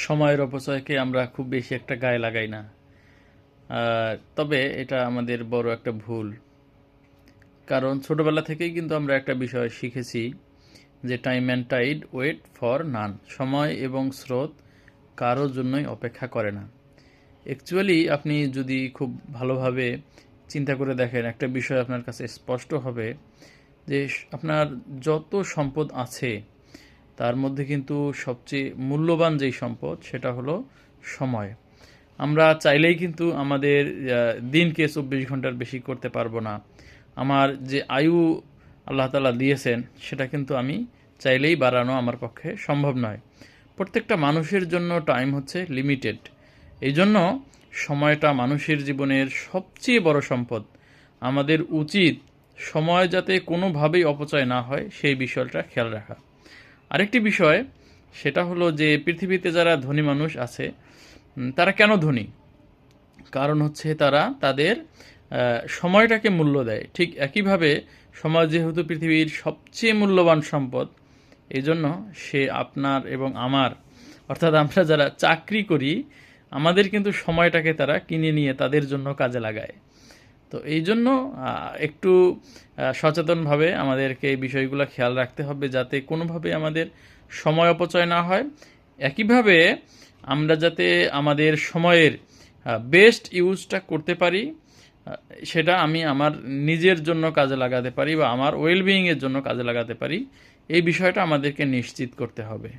সময়ের অপচয়কে আমরা খুব বেশি একটা গায়ে লাগাই না। তবে এটা আমাদের বড় একটা ভুল। কারণ ছোটবেলা থেকেই কিন্তু আমরা একটা বিষয় শিখেছি যে time and tide wait for none. সময় এবং স্রোত কারোর জন্যই অপেক্ষা করে না। অ্যাকচুয়ালি আপনি যদি খুব ভালোভাবে চিন্তা করে দেখেন, একটা বিষয় আপনার কাছে স্পষ্ট হবে যে আপনার যত সম্পদ আছে তার মধ্যে কিন্তু সবচেয়ে মূল্যবান যেই সম্পদ সেটা হলো সময়। আমরা চাইলেই কিন্তু আমাদের দিনকে 24 ঘন্টার বেশি করতে পারবো না। আমার যে আয়ু আল্লাহ তাআলা দিয়েছেন সেটা কিন্তু আমি চাইলেই বাড়ানো আমার পক্ষে সম্ভব নয়। প্রত্যেকটা মানুষের জন্য টাইম হচ্ছে লিমিটেড। এই জন্য সময়টা মানুষের জীবনের সবচেয়ে বড় সম্পদ। আমাদের উচিত সময় যাতে কোনোভাবেই অপচয় না হয় সেই বিষয়টা খেয়াল রাখা। আরেকটি বিষয় সেটা হলো যে পৃথিবীতে যারা ধনী মানুষ আছে তারা কেন ধনী? কারণ হচ্ছে তারা তাদের সময়টাকে মূল্য দেয়। ঠিক একইভাবে সময় যেহেতু পৃথিবীর সবচেয়ে মূল্যবান সম্পদ, এই জন্য সে আপনার এবং আমার, অর্থাৎ আমরা যারা চাকরি করি আমাদের কিন্তু সময়টাকে তারা কিনে নিয়ে তাদের জন্য কাজে লাগায়। তো এই জন্য একটু সচেতনভাবে আমাদেরকে এই বিষয়গুলো খেয়াল রাখতে হবে যাতে কোনোভাবে আমাদের সময় অপচয় না হয়। একইভাবে আমরা যাতে আমাদের সময়ের বেস্ট ইউজটা করতে পারি, সেটা আমি আমার নিজের জন্য কাজে লাগাতে পারি বা আমার ওয়েলবিইংয়ের জন্য কাজে লাগাতে পারি, এই বিষয়টা আমাদেরকে নিশ্চিত করতে হবে।